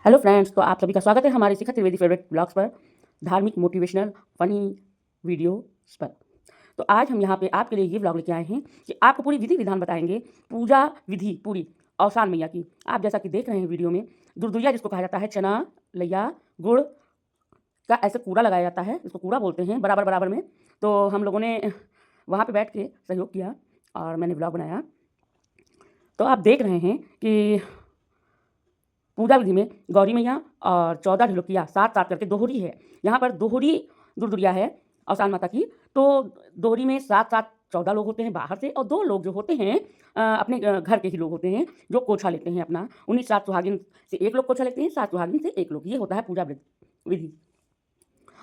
Hello friends, तो आप सभी का स्वागत है हमारे शिखा त्रिवेदी फेवरेट ब्लॉग्स पर, धार्मिक, मोटिवेशनल, फनी वीडियोस पर। तो आज हम यहाँ पे आपके लिए ये ब्लॉग लेके आए हैं कि आपको पूरी विधि विधान बताएंगे, पूजा विधि पूरी औसान मैया की। आप जैसा कि देख रहे हैं वीडियो में, दुर्दुरिया जिसको कहा जाता है, चना, लैया, गुड़ का ऐसे कूड़ा लगाया जाता है, इसको कूड़ा बोलते हैं, बराबर बराबर में। तो हम लोगों ने वहाँ पर बैठ के सहयोग किया और मैंने ब्लॉग बनाया। तो आप देख रहे हैं कि पूजा विधि में गौरी मैया और 14 ढिलुकिया साथ-साथ करके दोहरी है। यहाँ पर दोहरी दुर्दुरिया है औसान माता की। तो दोहरी में साथ-साथ 14 लोग होते हैं बाहर से और 2 लोग जो होते हैं अपने घर के ही लोग होते हैं, जो कोछा लेते हैं अपना। उन्हीं 7 सुहागिन से 1 लोग कोछा लेते हैं, 7 सुहागिन से 1 लोग। ये होता है पूजा विधि।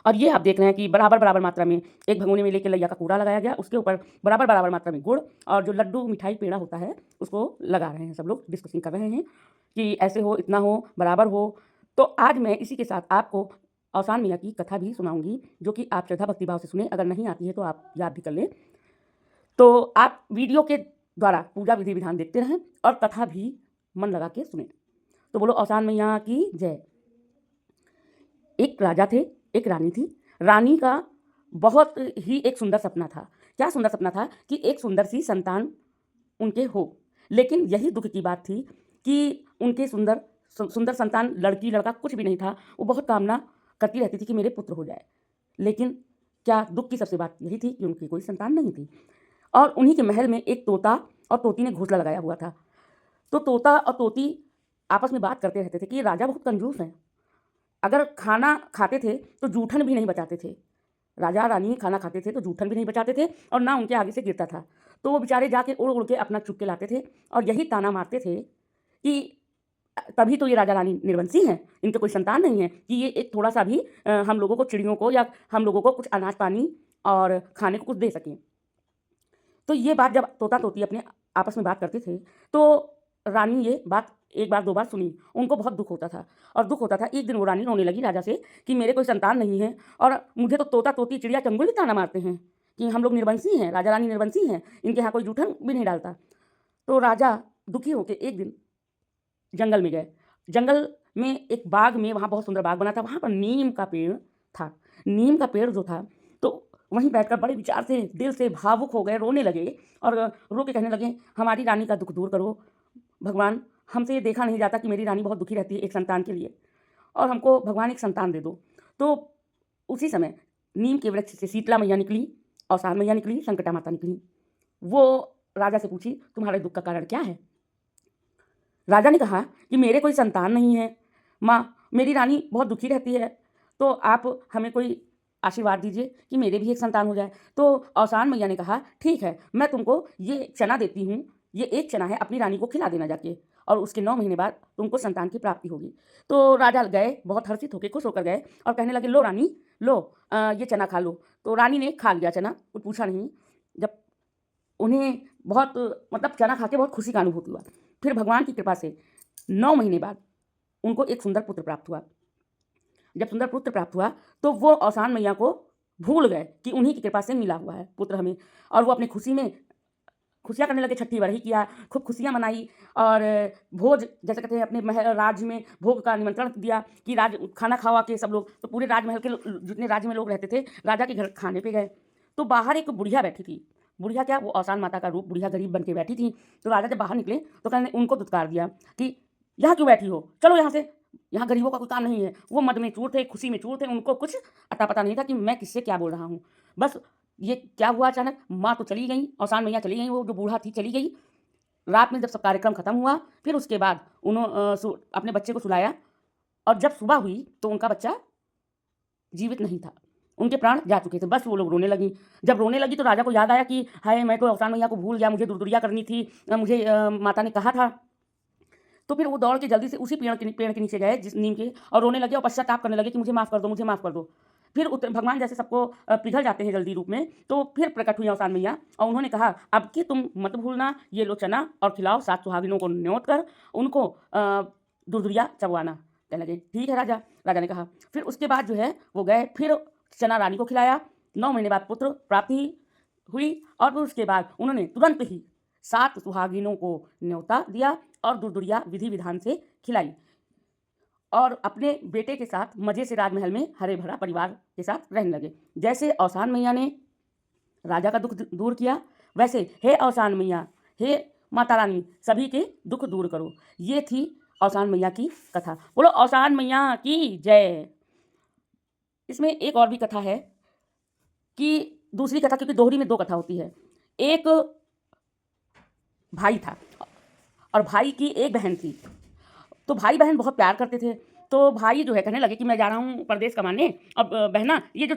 और ये आप देख रहे हैं कि बराबर-बराबर मात्रा में एक भगोने में लेके लैया का कूड़ा लगाया गया, उसके ऊपर बराबर-बराबर मात्रा में गुड़ और जो लड्डू, मिठाई, पेड़ा होता है, उसको लगा रहे हैं। सब लोग डिस्कसिंग कर रहे हैं कि ऐसे हो, इतना हो, बराबर हो। तो आज मैं इसी के साथ आपको औसान मैया की कथा भी सुनाऊँगी, जो कि आप श्रद्धा भक्ति भाव से सुनें। अगर नहीं आती है तो आप याद भी कर लें। तो आप वीडियो के द्वारा पूजा विधि विधान देखते रहें और कथा भी मन लगा के सुनें। तो बोलो औसान मैया की जय। एक राजा थे, एक रानी थी। रानी का बहुत ही एक सुंदर सपना था। क्या सुंदर सपना था कि एक सुंदर सी संतान उनके हो। लेकिन यही दुःख की बात थी कि उनके सुंदर संतान, लड़की लड़का कुछ भी नहीं था। वो बहुत कामना करती रहती थी कि मेरे पुत्र हो जाए। लेकिन क्या दुःख की सबसे बात यही थी कि उनकी कोई संतान नहीं थी। और उन्हीं के महल में एक तोता और तोती ने घोंसला लगाया हुआ था। तो तोता और तोती आपस में बात करते रहते थे कि राजा बहुत कंजूस हैं। अगर खाना खाते थे तो जूठन भी नहीं बचाते थे। राजा रानी खाना खाते थे तो जूठन भी नहीं बचाते थे और ना उनके आगे से गिरता था। तो वो बेचारे जाके उड़ उड़ के अपना चुग के लाते थे और यही ताना मारते थे कि तभी तो ये राजा रानी निर्वंशी हैं, इनके कोई संतान नहीं है कि ये एक थोड़ा-सा भी हम लोगों को, चिड़ियों को या हम लोगों को कुछ अनाज पानी और खाने को कुछ दे सकें। तो ये बात जब तोता-तोती अपने आपस में बात करते थे, तो रानी ये बात 1 बार 2 बार सुनी। उनको बहुत दुःख होता था और दुःख होता था। एक दिन वो रानी रोने लगी राजा से कि मेरे कोई संतान नहीं है और मुझे तो तोता-तोती, चिड़िया-चंगुल भी ताना मारते हैं कि हम लोग निर्वंशी हैं, राजा-रानी निर्वंशी हैं, इनके यहाँ कोई जूठन भी नहीं डालता। तो राजा दुखी होके एक दिन जंगल में गए। जंगल में एक बाग में, वहाँ बहुत सुंदर बाग बना था, वहाँ पर नीम का पेड़ था। नीम का पेड़ जो था, तो वहीं बैठकर बड़े विचार से, दिल से भावुक हो गए, रोने लगे और रो के कहने लगे, हमारी रानी का दुःख दूर करो भगवान। हमसे ये देखा नहीं जाता कि मेरी रानी बहुत दुखी रहती है एक संतान के लिए, और हमको भगवान एक संतान दे दो। तो उसी समय नीम के वृक्ष से शीतला मैया निकली, औसान मैया निकली, संकटा माता निकली। वो राजा से पूछी, तुम्हारे दुःख का कारण क्या है? राजा ने कहा कि मेरे कोई संतान नहीं है माँ, मेरी रानी बहुत दुखी रहती है, तो आप हमें कोई आशीर्वाद दीजिए कि मेरे भी एक संतान हो जाए। तो औसान मैया ने कहा, ठीक है, मैं तुमको ये चना देती हूँ, ये एक चना है, अपनी रानी को खिला देना जाके, और उसके 9 महीने बाद तुमको संतान की प्राप्ति होगी। तो राजा गए, बहुत हर्षित होके, खुश होकर गए और कहने लगे, लो रानी, लो ये चना खा लो। तो रानी ने खा लिया चना, कुछ पूछा नहीं। जब उन्हें बहुत, मतलब चना खा के बहुत खुशी का अनुभूति हुआ। फिर भगवान की कृपा से 9 महीने बाद उनको एक सुंदर पुत्र प्राप्त हुआ। जब सुंदर पुत्र प्राप्त हुआ, तो वो औसान मैया को भूल गए कि उन्हीं की कृपा से मिला हुआ है पुत्र हमें, और वो अपनी खुशी में खुशियाँ करने लगे, छठी बरही किया, खूब खुशियाँ मनाई और भोज, जैसे कहते हैं, अपने महल राज्य में भोग का निमंत्रण दिया कि राज खाना खावा के सब लोग। तो पूरे राजमहल के जितने राज्य में लोग रहते थे, राजा के घर खाने पे गए। तो बाहर एक बुढ़िया बैठी थी। बुढ़िया क्या, वो औसान माता का रूप, बुढ़िया गरीब बन के बैठी थी। तो राजा जब बाहर निकले तो कहने उनको दुत्कार दिया कि यहाँ क्यों बैठी हो, चलो यहाँ से, यहाँ गरीबों का कोई काम नहीं है। वो मद में चूर थे, खुशी में चूर थे, उनको कुछ अता पता नहीं था कि मैं किससे क्या बोल रहा हूँ। बस ये क्या हुआ, अचानक माँ तो चली गई, औसान मैया चली गई, वो जो बूढ़ा थी चली गई। रात में जब सब कार्यक्रम खत्म हुआ, फिर उसके बाद अपने बच्चे को सुलाया, और जब सुबह हुई तो उनका बच्चा जीवित नहीं था, उनके प्राण जा चुके थे। बस वो लोग रोने लगीं। जब रोने लगी तो राजा को याद आया कि हाय, मैं तो औसान मैया को भूल गया, मुझे दुर्दुरिया करनी थी, मुझे माता ने कहा था। तो फिर वो दौड़ के जल्दी से उसी पेड़ के नीचे गए जिस नीम के, और रोने लगे और पश्चाताप करने लगे कि मुझे माफ़ कर दो, मुझे माफ़ कर दो। फिर भगवान जैसे सबको पिघल जाते हैं जल्दी रूप में, तो फिर प्रकट हुई औसान मैया और उन्होंने कहा, अब कि तुम मत भूलना, ये लो चना और खिलाओ 7 सुहागिनों को न्योत कर, उनको दुर्दुरिया चबवाना। कहने लगे, ठीक है राजा। राजा ने कहा। फिर उसके बाद जो है वो गए, फिर चना रानी को खिलाया। 9 महीने बाद पुत्र प्राप्ति हुई और फिर उसके बाद उन्होंने तुरंत ही 7 सुहागिनों को न्योता दिया और दुर्दुरिया विधि विधान से खिलाई। और अपने बेटे के साथ मज़े से राजमहल में हरे भरा परिवार के साथ रहने लगे। जैसे औसान मैया ने राजा का दुख दूर किया, वैसे हे औसान मैया, हे माता रानी, सभी के दुख दूर करो। ये थी औसान मैया की कथा। बोलो औसान मैया की जय। इसमें एक और भी कथा है कि दूसरी कथा, क्योंकि दोहरी में 2 कथा होती है। एक भाई था और भाई की एक बहन थी। तो भाई-बहन बहुत प्यार करते थे। तो भाई जो है कहने लगे कि मैं जा रहा हूँ परदेस कमाने, अब बहना ये जो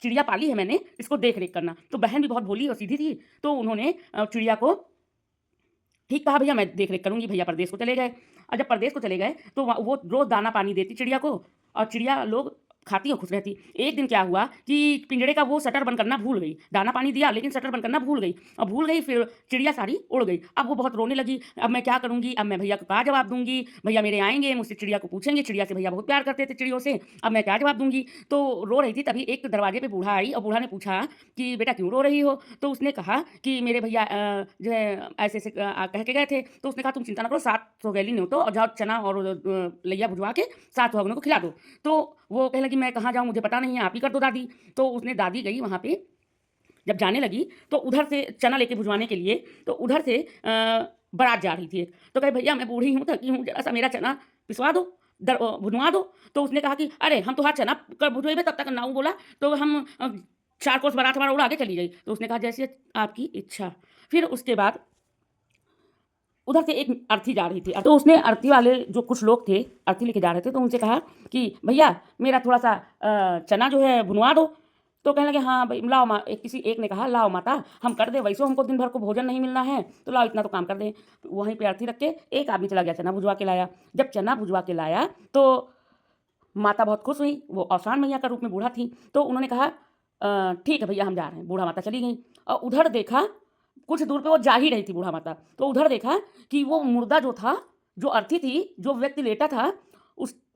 चिड़िया पाली है मैंने, इसको देख-रेख करना। तो बहन भी बहुत भोली और सीधी थी, तो उन्होंने चिड़िया को ठीक कहा, भैया मैं देख-रेख करूँगी। भैया परदेस को चले गए और जब परदेस को चले गए तो वो रोज़ दाना-पानी देती चिड़िया को और चिड़िया लोग खाती और खुश रहती। एक दिन क्या हुआ कि पिंजड़े का वो शटर बंद करना भूल गई। दाना-पानी दिया लेकिन शटर बंद करना भूल गई और भूल गई, फिर चिड़िया सारी उड़ गई। अब वो बहुत रोने लगी, अब मैं क्या करूँगी? अब मैं भैया को क्या जवाब दूँगी? भैया मेरे आएँगे, मुझसे चिड़िया को पूछेंगे, चिड़िया से भैया बहुत प्यार करते थे चिड़ियों से, अब मैं क्या जवाब दूँगी? तो रो रही थी, तभी एक दरवाजे पे बूढ़ा आई और बूढ़ा ने पूछा कि बेटा क्यों रो रही हो? तो उसने कहा कि मेरे भैया जो है ऐसे-ऐसे कह के गए थे। तो उसने कहा तुम चिंता ना करो, 7 सौगैली न्योतो और जाओ चना और लइया भुजवा के 7 सुहागनों को खिला दो। तो वो कहने लगी मैं कहाँ जाऊँ, मुझे पता नहीं है, आप ही कर दो दादी। तो उसने दादी गई वहाँ पे, जब जाने लगी तो उधर से चना लेके भुजवाने के लिए, तो उधर से बारात जा रही थी एक। तो कहे भैया मैं बूढ़ी हूँ, थकी हूँ, ज़रा-सा मेरा चना पिसवा दो, भुनवा दो। तो उसने कहा कि अरे हम तुम्हारा चना भुजवाइबे तब तक नाऊ बोला, तो हम 4 कोस बारात हमारा और आगे चली गई। तो उसने कहा जैसे आपकी इच्छा। फिर उसके बाद उधर से एक अर्थी जा रही थी, तो उसने अर्थी वाले जो कुछ लोग थे, अर्थी लेके जा रहे थे, तो उनसे कहा कि भैया मेरा थोड़ा-सा चना जो है भुनवा दो। तो कहने लगे हाँ भई लाओ किसी एक ने कहा लाओ माता हम कर दें, वैसे हमको दिन भर को भोजन नहीं मिलना है, तो लाओ इतना तो काम कर दें। तो वहीं पे अर्थी रख के एक आदमी चला गया चना भुजवा के लाया। जब चना भुजवा के लाया तो माता बहुत खुश हुई, वो औसान मैया का रूप में बूढ़ा थी। तो उन्होंने कहा ठीक है भैया हम जा रहे हैं। बूढ़ा माता चली गईं और उधर देखा, कुछ दूर पे वो जा ही रही थी बूढ़ा माता, तो उधर देखा कि वो मुर्दा जो था, जो अर्थी थी, जो व्यक्ति लेटा था,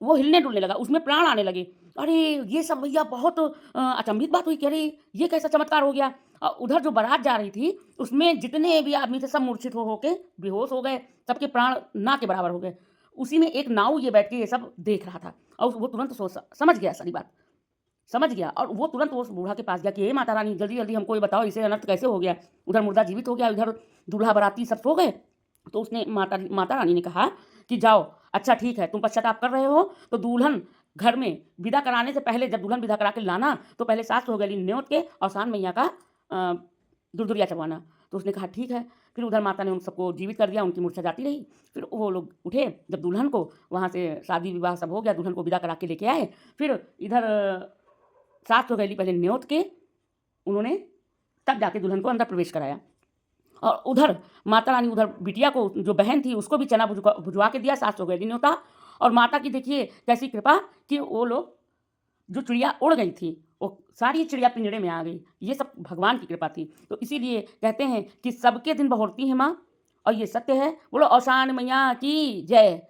वो हिलने-डुलने लगा, उसमें प्राण आने लगे। अरे! ये सब भैया बहुत अचंभित बात हुई कि अरे! ये कैसा चमत्कार हो गया? उधर जो बारात जा रही थी, उसमें जितने भी आदमी थे सब मूर्छित हो के बेहोश हो गए, सबके प्राण ना के बराबर हो गए। उसी में एक नाऊ ये बैठ के ये सब देख रहा था और वो तुरंत समझ गया सारी बात। समझ गया और वो तुरंत उस बूढ़ा के पास गया कि हे माता रानी जल्दी-जल्दी हमको ये बताओ इसे अनर्थ कैसे हो गया? उधर मुर्दा जीवित हो गया, इधर दूल्हा बाराती सब सो गए। तो उसने माता रानी ने कहा कि जाओ, अच्छा ठीक है तुम पश्चाताप कर रहे हो तो दुल्हन घर में विदा कराने से पहले जब दुल्हन विदा करा के लाना तो पहले सास सौगैली न्योत के औसान मैया का दुरदुरिया चढ़वाना। तो उसने कहा ठीक है। फिर उधर माता ने उन सबको जीवित कर दिया, उनकी मूर्छा जाती रही। फिर वो लोग उठे, जब दुल्हन को वहाँ से शादी विवाह सब हो गया, दुल्हन को विदा करा के लेके आए। फिर इधर सास सौगैली पहले न्योत के उन्होंने तब जाके दुल्हन को अंदर प्रवेश कराया और उधर माता रानी उधर बिटिया को जो बहन थी उसको भी चना भुजवा के दिया, सास सौगैली न्योता। और माता की देखिए कैसी कृपा कि वो लोग जो चिड़िया उड़ गई थी वो सारी चिड़िया पिंजड़े में आ गई। ये सब भगवान की कृपा थी। तो इसीलिए कहते हैं कि सबके दिन बहोरती है माँ और ये सत्य है। बोलो औसान मैया की जय।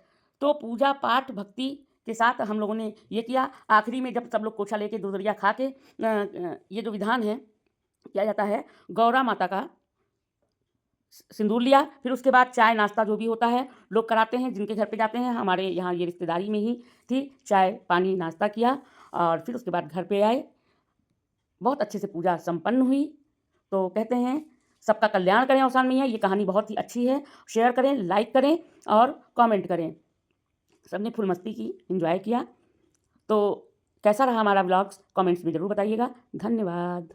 तो पूजा पाठ भक्ति के साथ हम लोगों ने ये किया। आखिरी में जब सब लोग कोछा लेके दुरदुरिया खा के ये जो विधान है किया जाता है, गौरा माता का सिंदूर लिया, फिर उसके बाद चाय नाश्ता जो भी होता है लोग कराते हैं, जिनके घर पे जाते हैं। हमारे यहाँ ये रिश्तेदारी में ही थी, चाय पानी नाश्ता किया और फिर उसके बाद घर पे आए। बहुत अच्छे से पूजा संपन्न हुई। तो कहते हैं सबका कल्याण करें औसान मैया। ये कहानी बहुत ही अच्छी है। शेयर करें, लाइक करें और कमेंट करें। सबने फुल मस्ती की, एंजॉय किया। तो कैसा रहा हमारा व्लॉग्स कमेंट्स में ज़रूर बताइएगा। धन्यवाद।